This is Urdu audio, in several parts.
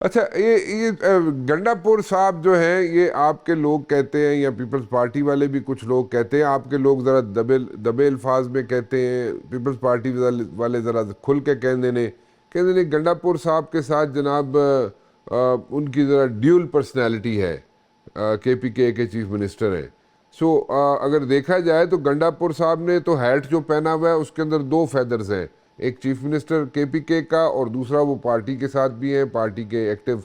اچھا یہ گنڈا پور صاحب جو ہیں، یہ آپ کے لوگ کہتے ہیں یا پیپلز پارٹی والے بھی کچھ لوگ کہتے ہیں، آپ کے لوگ ذرا دبے الفاظ میں کہتے ہیں، پیپلز پارٹی والے ذرا کھل کے کہتے ہیں گنڈا پور صاحب کے ساتھ جناب ان کی ذرا ڈیول پرسنالٹی ہے، کے پی کے چیف منسٹر ہیں. سو اگر دیکھا جائے تو گنڈا پور صاحب نے تو ہیٹ جو پہنا ہوا ہے اس کے اندر دو فیدرز ہیں، ایک چیف منسٹر کے پی کے کا اور دوسرا وہ پارٹی کے ساتھ بھی ہیں، پارٹی کے ایکٹیو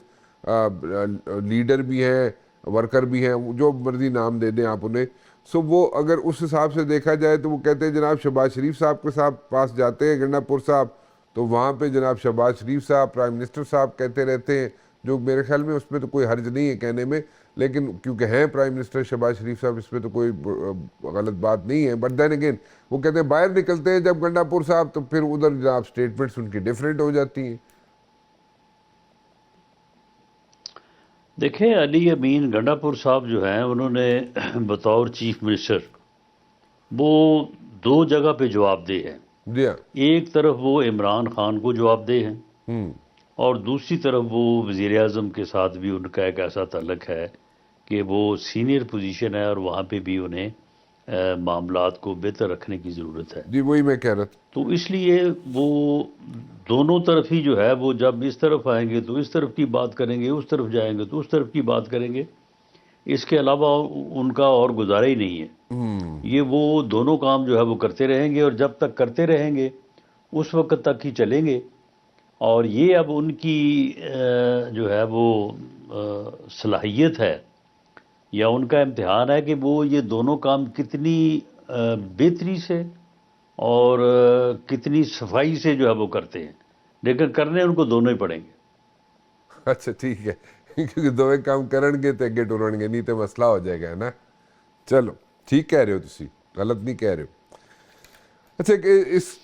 لیڈر بھی ہیں، ورکر بھی ہیں، جو مرضی نام دے دیں آپ انہیں. سو وہ اگر اس حساب سے دیکھا جائے تو وہ کہتے ہیں جناب شہباز شریف صاحب کے ساتھ پاس جاتے ہیں گنڈا پور صاحب تو وہاں پہ جناب شہباز شریف صاحب پرائم منسٹر صاحب کہتے رہتے ہیں، جو میرے خیال میں اس میں تو کوئی حرج نہیں ہے کہنے میں، لیکن کیونکہ ہیں پرائم منسٹر شہباز شریف صاحب اس میں تو کوئی غلط بات نہیں ہے. بٹ دین اگین وہ کہتے ہیں باہر نکلتے ہیں جب گنڈا پور صاحب تو پھر ادھر جناب سٹیٹمنٹس ان کی ڈیفرنٹ ہو جاتی ہیں. دیکھیں علی امین گنڈا پور صاحب جو ہیں انہوں نے بطور چیف منسٹر وہ دو جگہ پہ جواب دہ ہیں. جی ہاں. ایک طرف وہ عمران خان کو جواب دہ ہیں اور دوسری طرف وہ وزیر اعظم کے ساتھ بھی ان کا ایک ایسا تعلق ہے کہ وہ سینئر پوزیشن ہے اور وہاں پہ بھی انہیں معاملات کو بہتر رکھنے کی ضرورت ہے. جی وہی میں کہہ رہا تھا. تو اس لیے وہ دونوں طرف ہی جو ہے وہ جب اس طرف آئیں گے تو اس طرف کی بات کریں گے، اس طرف جائیں گے تو اس طرف کی بات کریں گے. اس کے علاوہ ان کا اور گزارا ہی نہیں ہے. یہ وہ دونوں کام جو ہے وہ کرتے رہیں گے اور جب تک کرتے رہیں گے اس وقت تک ہی چلیں گے. اور یہ اب ان کی جو ہے وہ صلاحیت ہے یا ان کا امتحان ہے کہ وہ یہ دونوں کام کتنی بہتری سے اور کتنی صفائی سے جو ہے وہ کرتے ہیں، لیکن کرنے ان کو دونوں ہی پڑیں گے. اچھا ٹھیک ہے کیونکہ دوویں کام کرن گے تو اگے ٹرن گے، نہیں تو مسئلہ ہو جائے گا نا. چلو ٹھیک کہہ رہے ہو تسی، غلط نہیں کہہ رہے ہو. اچھا کہ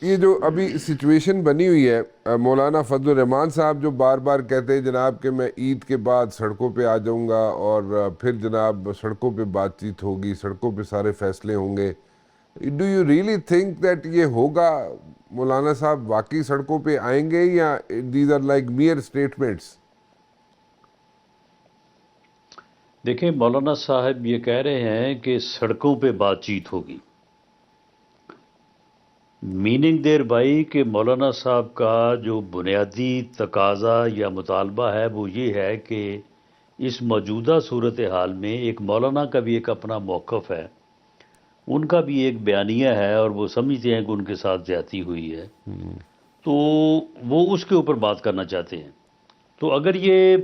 یہ جو ابھی سچویشن بنی ہوئی ہے، مولانا فضل الرحمان صاحب جو بار بار کہتے ہیں جناب کہ میں عید کے بعد سڑکوں پہ آ جاؤں گا اور پھر جناب سڑکوں پہ بات چیت ہوگی، سڑکوں پہ سارے فیصلے ہوں گے. Do you really think that یہ ہوگا؟ مولانا صاحب واقعی سڑکوں پہ آئیں گے یا these are like mere statements? دیکھیں مولانا صاحب یہ کہہ رہے ہیں کہ سڑکوں پہ بات چیت ہوگی. میننگ دیر بائی کہ مولانا صاحب کا جو بنیادی تقاضا یا مطالبہ ہے وہ یہ ہے کہ اس موجودہ صورتحال میں ایک مولانا کا بھی ایک اپنا موقف ہے، ان کا بھی ایک بیانیہ ہے اور وہ سمجھتے ہیں کہ ان کے ساتھ زیادتی ہوئی ہے تو وہ اس کے اوپر بات کرنا چاہتے ہیں. تو اگر یہ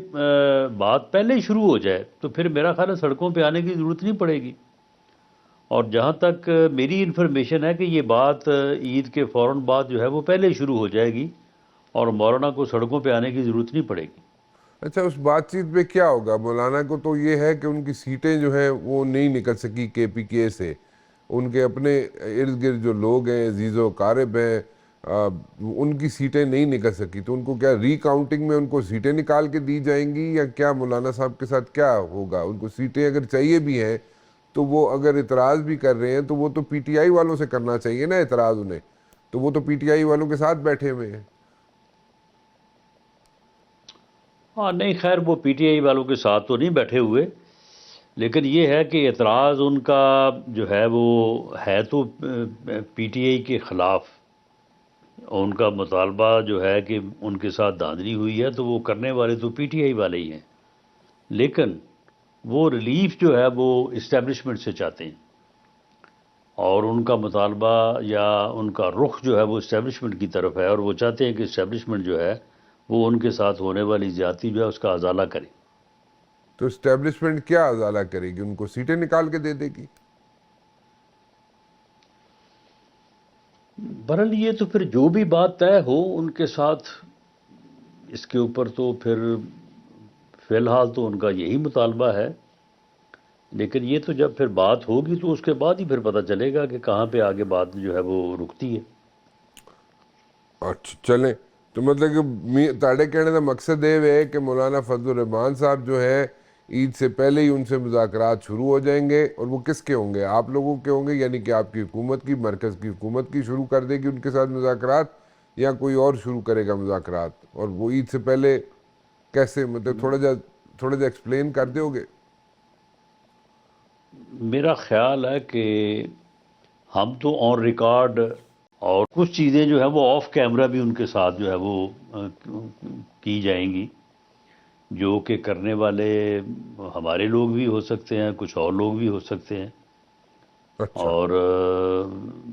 بات پہلے ہی شروع ہو جائے تو پھر میرا خیال ہے سڑکوں پہ آنے کی ضرورت نہیں پڑے گی. اور جہاں تک میری انفارمیشن ہے کہ یہ بات عید کے فوراً بعد جو ہے وہ پہلے شروع ہو جائے گی اور مولانا کو سڑکوں پہ آنے کی ضرورت نہیں پڑے گی. اچھا اس بات چیت میں کیا ہوگا؟ مولانا کو تو یہ ہے کہ ان کی سیٹیں جو ہیں وہ نہیں نکل سکی کے پی کے سے، ان کے اپنے ارد گرد جو لوگ ہیں عزیز و قارب ہیں ان کی سیٹیں نہیں نکل سکی، تو ان کو کیا ری کاؤنٹنگ میں ان کو سیٹیں نکال کے دی جائیں گی یا کیا مولانا صاحب کے ساتھ کیا ہوگا؟ ان کو سیٹیں اگر چاہیے بھی ہیں تو وہ اگر اعتراض بھی کر رہے ہیں تو وہ تو پی ٹی آئی والوں سے کرنا چاہیے نا اعتراض انہیں، تو وہ تو پی ٹی آئی والوں کے ساتھ بیٹھے ہوئے ہیں. ہاں نہیں خیر وہ پی ٹی آئی والوں کے ساتھ تو نہیں بیٹھے ہوئے، لیکن یہ ہے کہ اعتراض ان کا جو ہے وہ ہے تو پی ٹی آئی کے خلاف. ان کا مطالبہ جو ہے کہ ان کے ساتھ دھاندلی ہوئی ہے تو وہ کرنے والے تو پی ٹی آئی والے ہی ہیں، لیکن وہ ریلیف جو ہے وہ اسٹیبلشمنٹ سے چاہتے ہیں اور ان کا مطالبہ یا ان کا رخ جو ہے وہ اسٹیبلشمنٹ کی طرف ہے اور وہ چاہتے ہیں کہ اسٹیبلشمنٹ جو ہے وہ ان کے ساتھ ہونے والی زیادتی جو ہے اس کا ازالہ کرے. تو اسٹیبلشمنٹ کیا ازالہ کرے گی؟ ان کو سیٹیں نکال کے دے دے گی؟ بہرحال یہ تو پھر جو بھی بات طے ہو ان کے ساتھ اس کے اوپر تو پھر فی الحال تو ان کا یہی مطالبہ ہے، لیکن یہ تو جب پھر بات ہوگی تو اس کے بعد ہی پھر پتہ چلے گا کہ کہاں پہ آگے بات جو ہے وہ رکتی ہے. اچھا چلیں، تو مطلب کہ تاڑے کہنے کا مقصد یہ ہے کہ مولانا فضل الرحمان صاحب جو ہے عید سے پہلے ہی ان سے مذاکرات شروع ہو جائیں گے، اور وہ کس کے ہوں گے؟ آپ لوگوں کے ہوں گے، یعنی کہ آپ کی حکومت کی، مرکز کی حکومت کی شروع کر دے گی ان کے ساتھ مذاکرات، یا کوئی اور شروع کرے گا مذاکرات اور وہ عید سے پہلے کیسے مطلب تھوڑا جا ایکسپلین کر دو گے؟ میرا خیال ہے کہ ہم تو آن ریکارڈ، اور کچھ چیزیں جو ہے وہ آف کیمرہ بھی ان کے ساتھ جو ہے وہ کی جائیں گی، جو کہ کرنے والے ہمارے لوگ بھی ہو سکتے ہیں، کچھ اور لوگ بھی ہو سکتے ہیں، اچھا اور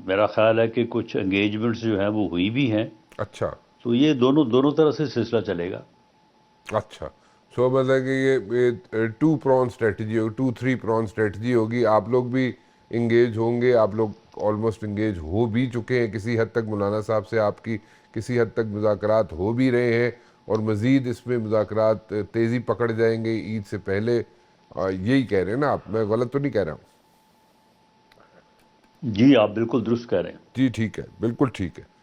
میرا خیال ہے کہ کچھ انگیجمنٹس جو ہیں وہ ہوئی بھی ہیں، اچھا تو یہ دونوں طرح سے سلسلہ چلے گا۔ اچھا، سو مطلب کہ یہ 2 پرون اسٹریٹجی ہوگی، 3 پرون اسٹریٹجی ہوگی، آپ لوگ بھی انگیج ہوں گے، آپ لوگ آلموسٹ انگیج ہو بھی چکے ہیں کسی حد تک، مولانا صاحب سے آپ کی کسی حد تک مذاکرات ہو بھی رہے ہیں، اور مزید اس میں مذاکرات تیزی پکڑ جائیں گے عید سے پہلے، یہی کہہ رہے ہیں نا آپ؟ میں غلط تو نہیں کہہ رہا ہوں؟ جی آپ بالکل درست کہہ رہے ہیں۔ جی ٹھیک ہے، بالکل ٹھیک ہے۔